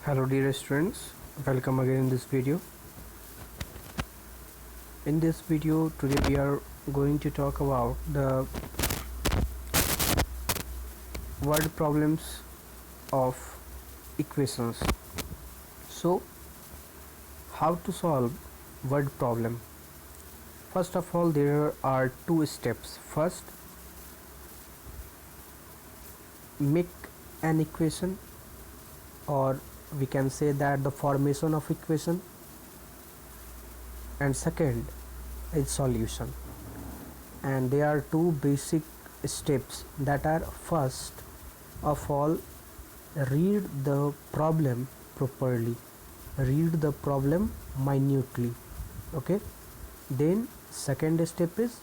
Hello dear students, welcome again in this video. In this video today we are going to talk about the word problems of equations. So how to solve word problem? First of all, there are two steps. First, make an equation, or we can say that the formation of equation, and second is solution. And there are two basic steps that are: first of all, read the problem properly, read the problem minutely, okay. Then second step is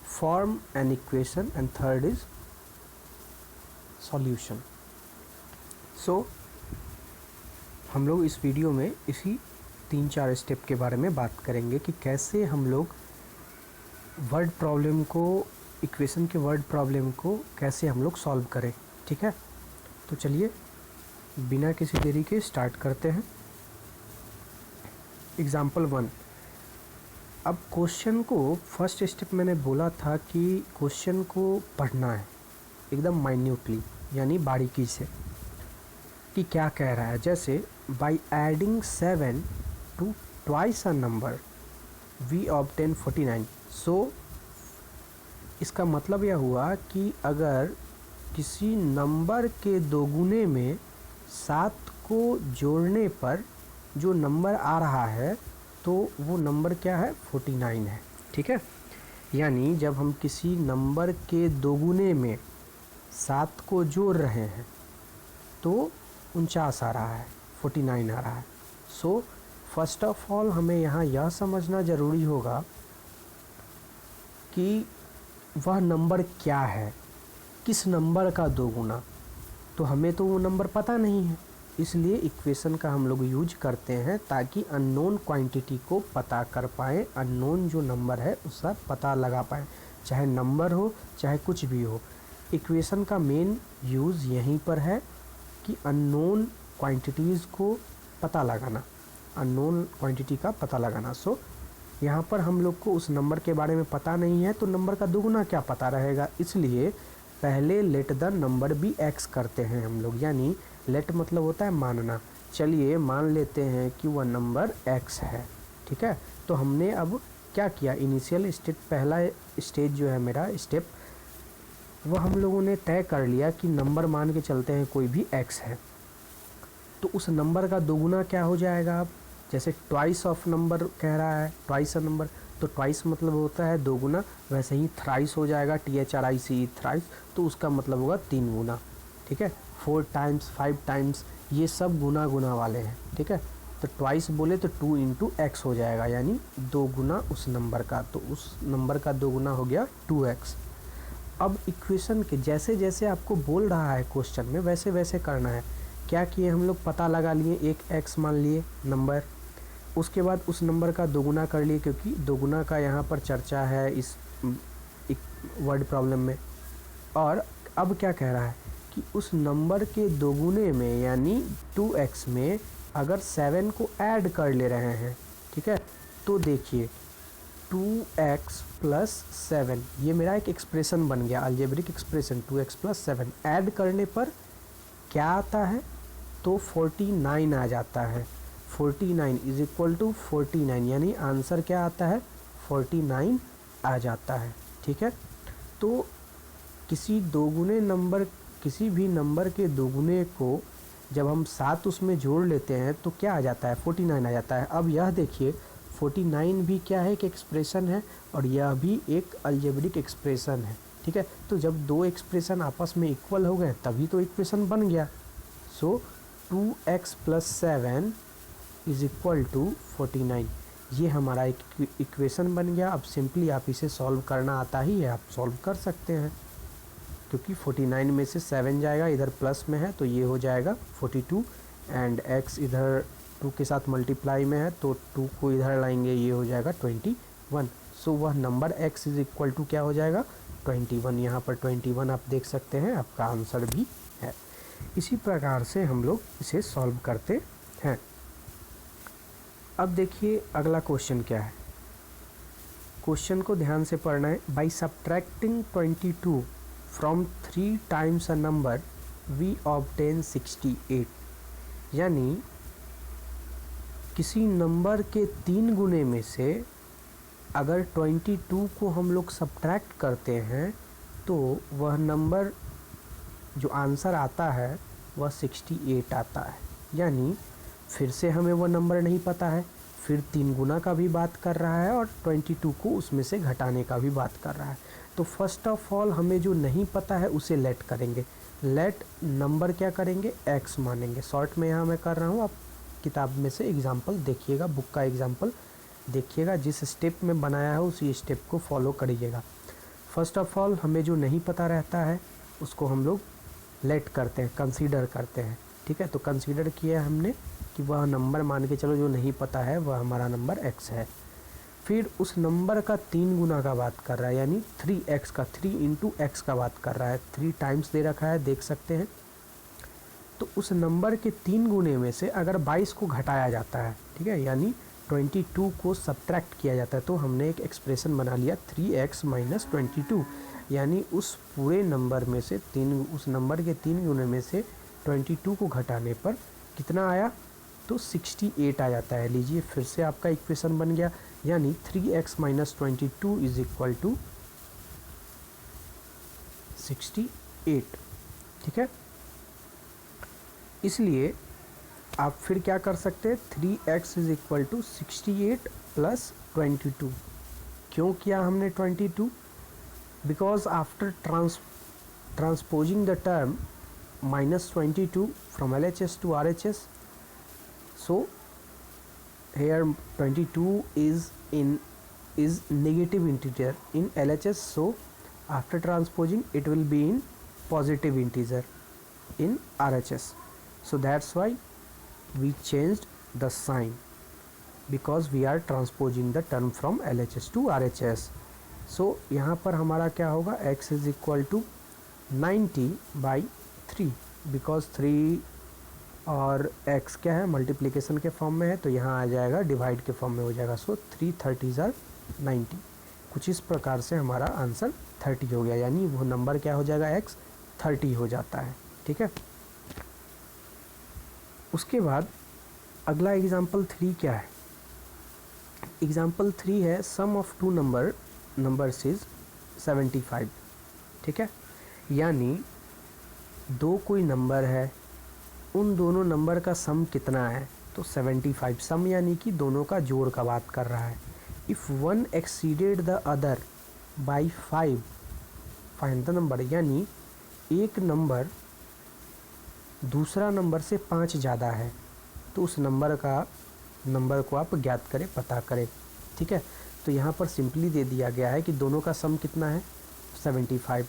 form an equation, and third is solution. So हम लोग इस video में इसी 3-4 step के बारे में बात करेंगे कि कैसे हम लोग वर्ड प्रॉब्लम को, इक्वेशन के वर्ड प्रॉब्लम को कैसे हम लोग सॉल्व करें. ठीक है, तो चलिए बिना किसी देरी के स्टार्ट करते हैं. एग्जाम्पल 1. अब क्वेश्चन को, फर्स्ट स्टेप मैंने बोला था कि क्वेश्चन को पढ़ना है एकदम माइन्यूटली, यानी बारीकी से कि क्या कह रहा है. जैसे by adding 7 to twice a number we obtain 49. So इसका मतलब यह हुआ कि अगर किसी नंबर के दोगुने में 7 को जोड़ने पर जो नंबर आ रहा है तो वो नंबर क्या है, 49 है. ठीक है, यानी जब हम किसी नंबर के दोगुने में 7 को जोड़ रहे हैं तो 49 आ रहा है, 49 आ रहा है. सो फर्स्ट ऑफ ऑल हमें यहाँ यह समझना ज़रूरी होगा कि वह नंबर क्या है, किस नंबर का दोगुना. तो हमें तो वो नंबर पता नहीं है, इसलिए इक्वेशन का हम लोग यूज करते हैं ताकि अननोन क्वांटिटी को पता कर पाएँ, अननोन जो नंबर है उसका पता लगा पाएँ, चाहे नंबर हो चाहे कुछ भी हो. इक्वेशन का मेन यूज़ यहीं पर है कि अननोन क्वांटिटीज़ को पता लगाना, अननोन क्वांटिटी का पता लगाना. सो यहाँ पर हम लोग को उस नंबर के बारे में पता नहीं है तो नंबर का दुगुना क्या पता रहेगा, इसलिए पहले let the number be x करते हैं हम लोग. यानी लेट मतलब होता है मानना. चलिए मान लेते हैं कि वह नंबर एक्स है. ठीक है, तो हमने अब क्या किया, इनिशियल स्टेप, पहला स्टेज जो है मेरा स्टेप, वह हम लोगों ने तय कर लिया कि नंबर मान के चलते हैं कोई भी x है तो उस नंबर का दोगुना क्या हो जाएगा. अब जैसे ट्वाइस ऑफ नंबर कह रहा है, ट्वाइस ऑफ नंबर, तो ट्वाइस मतलब होता है दोगुना, वैसे ही थ्राइस हो जाएगा, THRICE, थ्राइस, तो उसका मतलब होगा 3 गुना. ठीक है, 4 टाइम्स, 5 टाइम्स, ये सब गुना गुना वाले हैं. ठीक है, तो ट्वाइस बोले तो 2 इंटू एक्स हो जाएगा, यानी 2 गुना उस नंबर का, तो उस नंबर का दोगुना हो गया 2x. अब इक्वेशन के जैसे जैसे आपको बोल रहा है क्वेश्चन में वैसे वैसे करना है. क्या किए हम लोग, पता लगा लिए, एक x मान लिए नंबर, उसके बाद उस नंबर का दोगुना कर लिए, क्योंकि दोगुना का यहाँ पर चर्चा है इस वर्ड प्रॉब्लम में. और अब क्या कह रहा है कि उस नंबर के दोगुने में यानी 2x में अगर 7 को ऐड कर ले रहे हैं, ठीक है, तो देखिए 2x प्लस 7, ये मेरा एक एक्सप्रेशन बन गया, algebraic expression. 2x plus 7 add करने पर क्या आता है, तो 49 आ जाता है. 49 इज इक्वल टू 49, यानी आंसर क्या आता है, 49 आ जाता है. ठीक है, तो किसी दोगुने नंबर, किसी भी नंबर के दोगुने को जब हम 7 उसमें जोड़ लेते हैं तो क्या आ जाता है, 49 आ जाता है. अब यह देखिए 49 भी क्या है, एक एक्सप्रेशन है, और यह भी एक अलजेब्रिक एक्सप्रेशन है. ठीक है, तो जब दो एक्सप्रेशन आपस में इक्वल हो गए तभी तो इक्वेशन बन गया. So 2x plus 7 is equal to 49, ये हमारा एक इक्वेशन बन गया. अब सिंपली आप इसे सॉल्व करना आता ही है, आप सॉल्व कर सकते हैं, क्योंकि 49 में से 7 जाएगा, इधर प्लस में है तो ये हो जाएगा 42, एंड x इधर 2 के साथ मल्टीप्लाई में है तो 2 को इधर लाएंगे, ये हो जाएगा 21. सो वह number x is equal to क्या हो जाएगा, 21, यहाँ पर 21 आप देख सकते हैं, आपका आंसर भी है। इसी प्रकार से हम लोग इसे सॉल्व करते हैं। अब देखिए अगला क्वेश्चन क्या है। क्वेश्चन को ध्यान से पढ़ना है। By subtracting 22 from 3 times a number we obtain 68। यानी किसी नंबर के 3 गुने में से अगर 22 को हम लोग सब्ट्रैक्ट करते हैं तो वह नंबर जो आंसर आता है वह 68 आता है। यानी फिर से हमें वह नंबर नहीं पता है, फिर 3 गुना का भी बात कर रहा है और 22 को उसमें से घटाने का भी बात कर रहा है। तो फर्स्ट ऑफ ऑल हमें जो नहीं पता है उसे लेट करेंगे। लेट नंबर क्या करेंगे, एक्स मानेंगे। शॉर्ट में यहाँ मैं कर रहा हूँ, आप किताब में से एग्जाम्पल देखिएगा, बुक का एग्जाम्पल देखिएगा, जिस स्टेप में बनाया है उसी स्टेप को फॉलो करिएगा। फर्स्ट ऑफ ऑल हमें जो नहीं पता रहता है उसको हम लोग लेट करते हैं, कंसीडर करते हैं। ठीक है, तो कंसीडर किया हमने कि वह नंबर मान के चलो जो नहीं पता है वह हमारा नंबर x है। फिर उस नंबर का 3 गुना का बात कर रहा है, यानी 3x का, 3 इंटू एक्स का बात कर रहा है। 3 टाइम्स दे रखा है, देख सकते हैं। तो उस नंबर के 3 गुने में से अगर 22 को घटाया जाता है, ठीक है, यानी 22 को सब्ट्रैक्ट किया जाता है, तो हमने एक एक्सप्रेशन बना लिया 3x माइनस 22। यानी उस पूरे नंबर में से उस नंबर के 3 गुने में से 22 को घटाने पर कितना आया, तो 68 आ जाता है। लीजिए फिर से आपका इक्वेशन बन गया, यानी 3x minus 22 is equal to 68। ठीक है, इसलिए आप फिर क्या कर सकते हैं, 3x is equal to 68 plus 22। क्यों किया हमने 22? Because after transposing the term -22 from LHS to RHS, so here 22 is negative integer in LHS, so after transposing it will be in positive integer in RHS. So that's why we changed the sign, because we are transposing the term from LHS to RHS. So यहाँ पर हमारा क्या होगा, x is equal to 90/3, because 3 और x क्या है, multiplication के form में है, तो यहाँ आ जाएगा डिवाइड के फॉर्म में हो जाएगा। सो 3 30s are 90। कुछ इस प्रकार से हमारा आंसर 30 हो गया, यानी वो नंबर क्या हो जाएगा, x 30 हो जाता है। ठीक है, उसके बाद अगला एग्जाम्पल 3 क्या है। एग्जाम्पल 3 है सम ऑफ 2 नंबर्स इज 75। ठीक है, यानी 2 कोई नंबर है, उन दोनों नंबर का सम कितना है, तो 75। सम यानी कि दोनों का जोड़ का बात कर रहा है। If one exceeded the other by 5 find the number. यानी एक नंबर दूसरा नंबर से 5 ज़्यादा है तो उस नंबर को आप ज्ञात करें, पता करें। ठीक है, तो यहाँ पर सिंपली दे दिया गया है कि दोनों का सम कितना है, 75।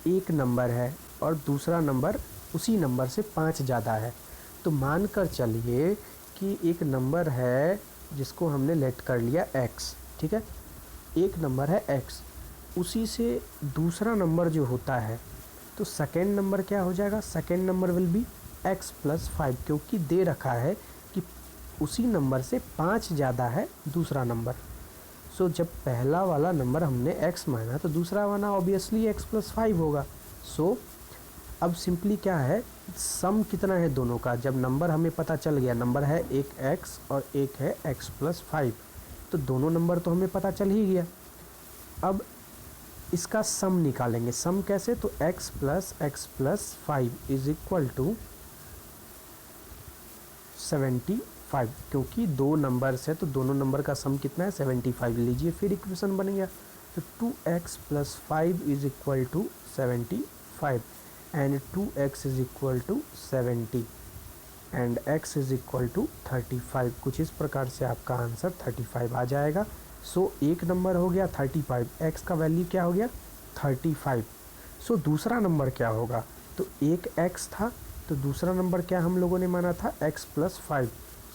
एक नंबर है और दूसरा नंबर उसी नंबर से 5 ज़्यादा है, तो मान कर चलिए कि एक नंबर है जिसको हमने लेट कर लिया x। ठीक है, एक नंबर है x, उसी से दूसरा नंबर जो होता है, तो सेकेंड नंबर क्या हो जाएगा, second number will be x plus 5, क्योंकि दे रखा है कि उसी नंबर से 5 ज़्यादा है दूसरा नंबर। सो जब पहला वाला नंबर हमने x माना तो दूसरा वाला ऑब्वियसली x प्लस 5 होगा। सो अब सिंपली क्या है, सम कितना है दोनों का, जब नंबर हमें पता चल गया, नंबर है एक x और एक है x प्लस 5, तो दोनों नंबर तो हमें पता चल ही गया। अब इसका सम निकालेंगे। सम कैसे, तो x plus 5 is equal to 75, क्योंकि 2 नंबर से तो दोनों नंबर का सम कितना है, 75। लीजिए फिर इक्वेशन बन गया, तो 2x plus 5 is equal to 75 and 2x is equal to 70 and x is equal to 35। कुछ इस प्रकार से आपका आंसर 35 आ जाएगा। सो एक नंबर हो गया 35, x का वैल्यू क्या हो गया 35। सो दूसरा नंबर क्या होगा, तो एक x था तो दूसरा नंबर क्या हम लोगों ने माना था, x प्लस 5।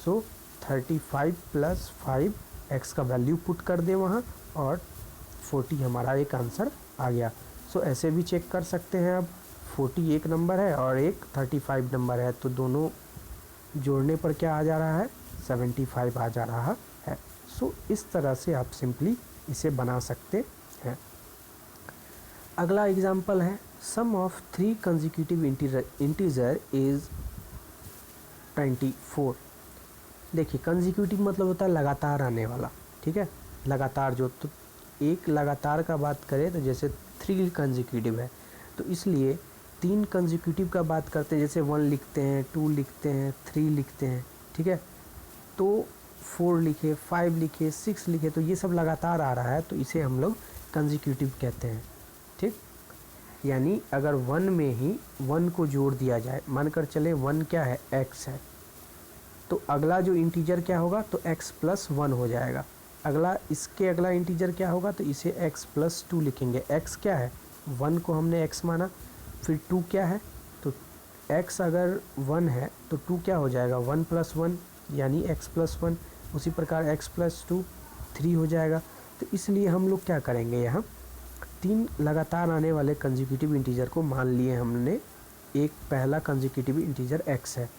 सो 35 प्लस 5, x का वैल्यू पुट कर दे वहाँ और 40 हमारा एक आंसर आ गया। सो ऐसे भी चेक कर सकते हैं। अब 40 एक नंबर है और एक 35 नंबर है, तो दोनों जोड़ने पर क्या आ जा रहा है, 75 आ जा रहा है। सो इस तरह से आप सिंपली इसे बना सकते हैं। अगला एग्जाम्पल है सम ऑफ 3 कंसेक्यूटिव इंटीजर इज 24। देखिए कंसेक्यूटिव मतलब होता है लगातार आने वाला, ठीक है, लगातार जो, तो एक लगातार का बात करें तो जैसे 3 कंसेक्यूटिव है, तो इसलिए 3 कंसेक्यूटिव का बात करते हैं, जैसे 1 लिखते हैं, 2 लिखते हैं, 3 लिखते हैं, ठीक है, तो 4 लिखे, 5 लिखे, 6 लिखे, तो ये सब लगातार आ रहा है, तो इसे हम लोग कंसेक्यूटिव कहते हैं, ठीक। यानी अगर 1 में ही 1 को जोड़ दिया जाए, मानकर चले 1 क्या है, x है, तो अगला जो इंटीजर क्या होगा, तो x + 1 हो जाएगा। अगला इसके अगला इंटीजर क्या होगा, तो इसे x + 2 लिखेंगे। x क्या है, 1 को हमने x माना, फिर 2 क्या है, तो x अगर 1 है तो 2 क्या हो जाएगा, 1 + 1 यानी x + 1। उसी प्रकार x + 2 3 हो जाएगा। तो इसलिए हम लोग क्या करेंगे, यहाँ 3 लगातार आने वाले कंसेक्यूटिव इंटीजर को मान लिए हमने। एक पहला कंसेक्यूटिव इंटीजर x है,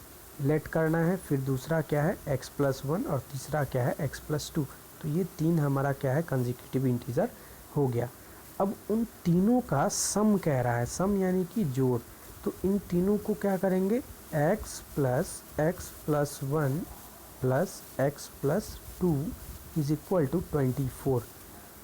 लेट करना है, फिर दूसरा क्या है x + 1 और तीसरा क्या है x + 2। तो ये 3 हमारा क्या है, कंसेक्यूटिव इंटीजर हो गया। अब उन तीनों का सम कह रहा है, सम यानी कि जोड़, तो इन तीनों को क्या करेंगे, x + 1 + x + 2 = 24,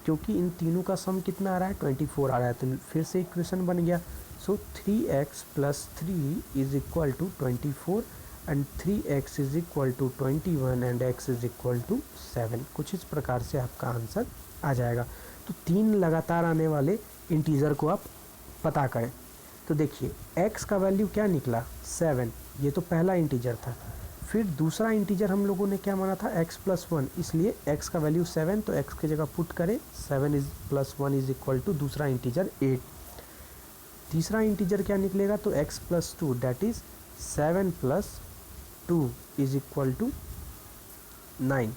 क्योंकि इन तीनों का सम कितना आ रहा है, 24 आ रहा है, तो फिर से इक्वेशन बन गया। सो 3x + 3 = 24 and 3x = 21 and x = 7। कुछ इस प्रकार से आपका आंसर आ जाएगा। तो 3 लगातार आने वाले इंटीजर को आप पता करें। तो देखिए x का वैल्यू क्या निकला, 7, ये तो पहला इंटीजर था। फिर दूसरा इंटीजर हम लोगों ने क्या माना था, x + 1, इसलिए x का वैल्यू 7, तो x की जगह पुट करें, 7 + 1 = दूसरा इंटीजर 8। तीसरा इंटीजर क्या निकलेगा, तो x + 2 दैट इज 7 + 2 = 9।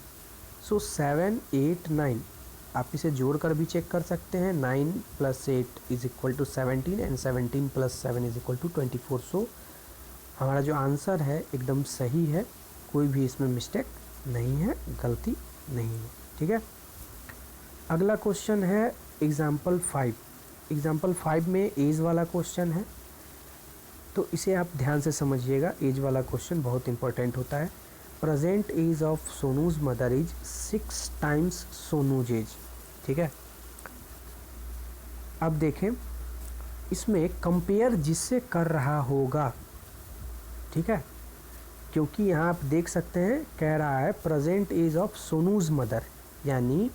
सो 7, 8, 9 आप इसे जोड़कर भी चेक कर सकते हैं। 9 + 8 = 17 एंड 17 + 7 = 24। सो हमारा जो आंसर है एकदम सही है, कोई भी इसमें मिस्टेक नहीं है, गलती नहीं है, ठीक है। अगला क्वेश्चन है एग्जाम्पल 5। एग्जाम्पल 5 में एज वाला क्वेश्चन है, तो इसे आप ध्यान से समझिएगा। एज वाला क्वेश्चन बहुत इंपॉर्टेंट होता है। Present age of Sonu's mother is 6 times Sonu's age, ठीक है। अब देखें इसमें कंपेयर जिससे कर रहा होगा, ठीक है, क्योंकि यहाँ आप देख सकते हैं कह रहा है present age of Sonu's mother, यानी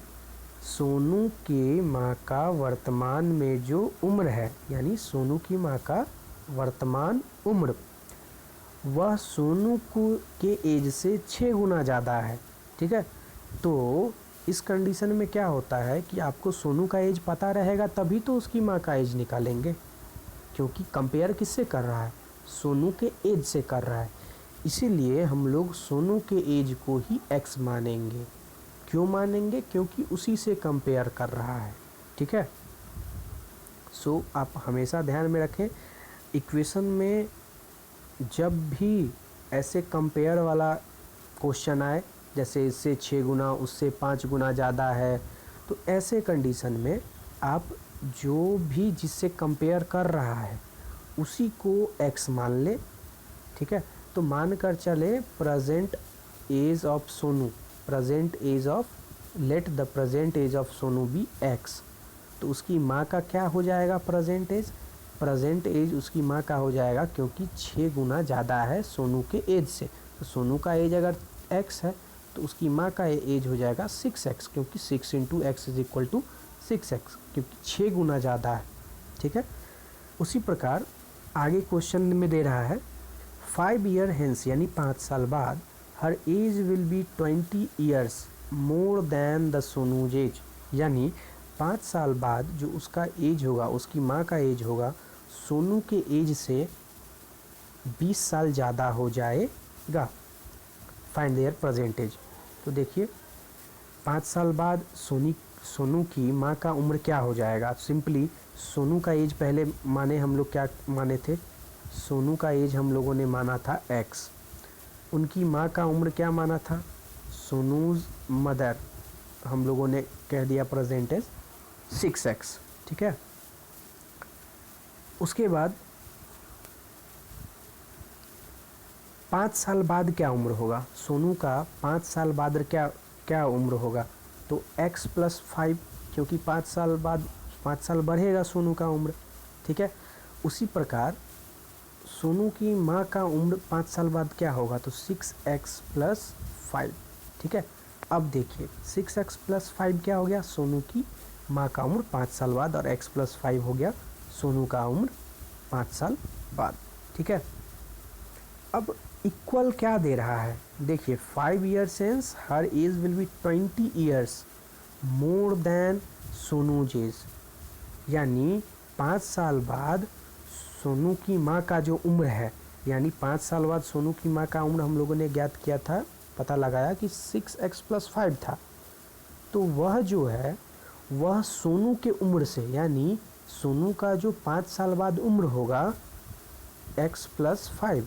सोनू की माँ का वर्तमान में जो उम्र है, यानी सोनू की माँ का वर्तमान उम्र वह सोनू को के एज से 6 गुना ज़्यादा है, ठीक है। तो इस कंडीशन में क्या होता है कि आपको सोनू का एज पता रहेगा तभी तो उसकी माँ का एज निकालेंगे, क्योंकि कंपेयर किससे कर रहा है, सोनू के एज से कर रहा है। इसीलिए हम लोग सोनू के एज को ही x मानेंगे। क्यों मानेंगे, क्योंकि उसी से कंपेयर कर रहा है, ठीक है। सो आप हमेशा ध्यान में रखें, इक्वेशन में जब भी ऐसे कंपेयर वाला क्वेश्चन आए, जैसे इससे 6 गुना उससे 5 गुना ज़्यादा है, तो ऐसे कंडीशन में आप जो भी जिससे कंपेयर कर रहा है उसी को x मान ले, ठीक है। तो मान कर चले present age of Sonu, present age of, let the present age of Sonu be x, तो उसकी माँ का क्या हो जाएगा, प्रेजेंट एज, प्रेजेंट एज उसकी माँ का हो जाएगा, क्योंकि 6 गुना ज़्यादा है सोनू के एज से। तो सोनू का एज अगर x है तो उसकी माँ का एज हो जाएगा 6x, क्योंकि 6 × x = 6x, क्योंकि 6 गुना ज़्यादा है, ठीक है। उसी प्रकार आगे क्वेश्चन में दे रहा है 5 ईयर हेंस, यानी 5 साल बाद, her age will be 20 years more than the Sonu's age, यानी 5 साल बाद जो उसका एज होगा, उसकी माँ का एज होगा, सोनू के एज से 20 साल ज़्यादा हो जाएगा। Find their present age. तो देखिए 5 साल बाद सोनू की माँ का उम्र क्या हो जाएगा, सिंपली सोनू का एज पहले माने हम लोग क्या माने थे, सोनू का एज हम लोगों ने माना था x। उनकी माँ का उम्र क्या माना था, सोनूज मदर हम लोगों ने कह दिया प्रेजेंट एज 6x। ठीक है, उसके बाद 5 साल बाद क्या उम्र होगा, सोनू का 5 साल बाद क्या क्या उम्र होगा, तो x + 5, क्योंकि 5 साल बाद 5 साल बढ़ेगा सोनू का उम्र। ठीक है, उसी प्रकार सोनू की माँ का उम्र 5 साल बाद क्या होगा, तो 6x + 5। ठीक है, अब देखिए 6x + 5 क्या हो गया, सोनू की माँ का उम्र 5 साल बाद, और x + 5 हो गया सोनू का उम्र 5 साल बाद। ठीक है, अब इक्वल क्या दे रहा है, देखिए 5 years since her age will be 20 years more than Sonu's age, यानी 5 साल बाद सोनू की माँ का जो उम्र है, यानी 5 साल बाद सोनू की माँ का उम्र हम लोगों ने ज्ञात किया था, पता लगाया कि 6x + 5 था, तो वह जो है वह सोनू के उम्र से, यानी सोनू का जो 5 साल बाद उम्र होगा x + 5,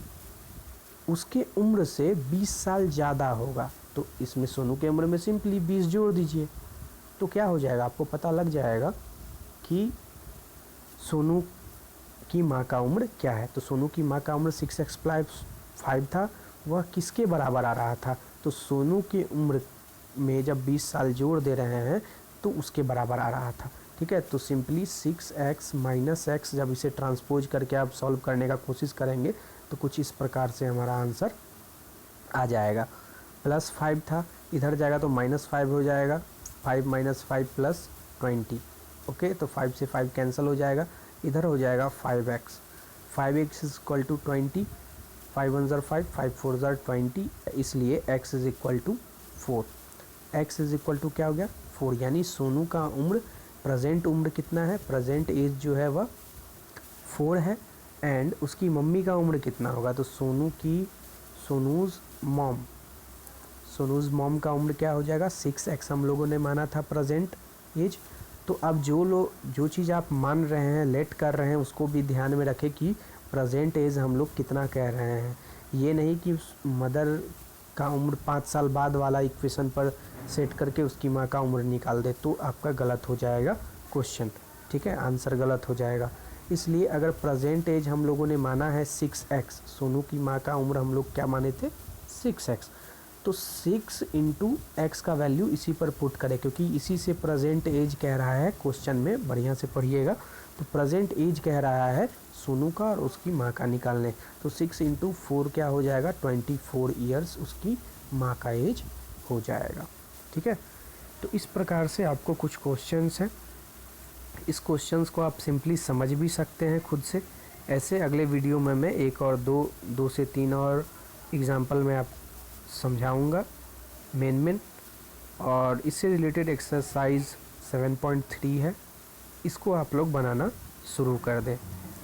उसके उम्र से 20 साल ज़्यादा होगा। तो इसमें सोनू के उम्र में सिंपली 20 जोड़ दीजिए, तो क्या हो जाएगा, आपको पता लग जाएगा कि सोनू की माँ का उम्र क्या है। तो सोनू की माँ का उम्र 6x + 5 था, वह किसके बराबर आ रहा था, तो सोनू की उम्र में जब 20 साल जोड़ दे रहे हैं तो उसके बराबर आ रहा था। ठीक है, तो सिंपली 6x - x, जब इसे ट्रांसपोज करके आप सॉल्व करने का कोशिश करेंगे तो कुछ इस प्रकार से हमारा आंसर आ जाएगा। +5 था, इधर जाएगा तो -5 हो जाएगा, 5 - 5 + 20। ओके, तो 5 से 5 कैंसिल हो जाएगा, इधर हो जाएगा 5x। 5x = 20, 5 × 1 = 5, 5 × 4 = 20, इसलिए x = 4। x = क्या हो गया, 4, यानी सोनू का उम्र, प्रेजेंट उम्र कितना है, प्रेजेंट एज जो है वह 4 है, एंड उसकी मम्मी का उम्र कितना होगा, तो सोनूज मॉम का उम्र क्या हो जाएगा, 6x हम लोगों ने माना था प्रेजेंट एज। तो अब जो चीज़ आप मान रहे हैं, लेट कर रहे हैं, उसको भी ध्यान में रखें कि प्रेजेंट एज हम लोग कितना कह रहे हैं। ये नहीं कि मदर का उम्र 5 साल बाद वाला इक्वेशन पर सेट करके उसकी माँ का उम्र निकाल दे, तो आपका गलत हो जाएगा क्वेश्चन। ठीक है, आंसर गलत हो जाएगा। इसलिए अगर प्रेजेंट एज हम लोगों ने माना है 6x, सोनू की माँ का उम्र हम लोग क्या माने थे, 6x, तो 6 × x का वैल्यू इसी पर पुट करें, क्योंकि इसी से प्रेजेंट एज कह रहा है क्वेश्चन में, बढ़िया से पढ़िएगा। तो प्रेजेंट एज कह रहा है सोनू का और उसकी माँ का निकालने, तो 6 × 4 क्या हो जाएगा, 24 ईयर्स उसकी माँ का एज हो जाएगा। ठीक है, तो इस प्रकार से आपको कुछ क्वेश्चंस हैं, इस क्वेश्चंस को आप सिंपली समझ भी सकते हैं खुद से। ऐसे अगले वीडियो में मैं एक और दो से 3 और एग्जाम्पल में आप समझाऊंगा मेन, और इससे रिलेटेड एक्सरसाइज 7.3 है, इसको आप लोग बनाना शुरू कर दें।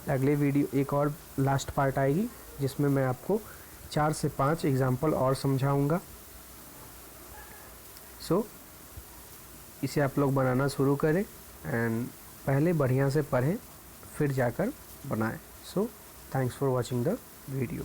अगले वीडियो एक और लास्ट पार्ट आएगी जिसमें मैं आपको 4 से 5 एग्जाम्पल और समझाऊंगा। सो इसे आप लोग बनाना शुरू करें, एंड पहले बढ़िया से पढ़ें फिर जाकर बनाएं। So thanks for watching the video.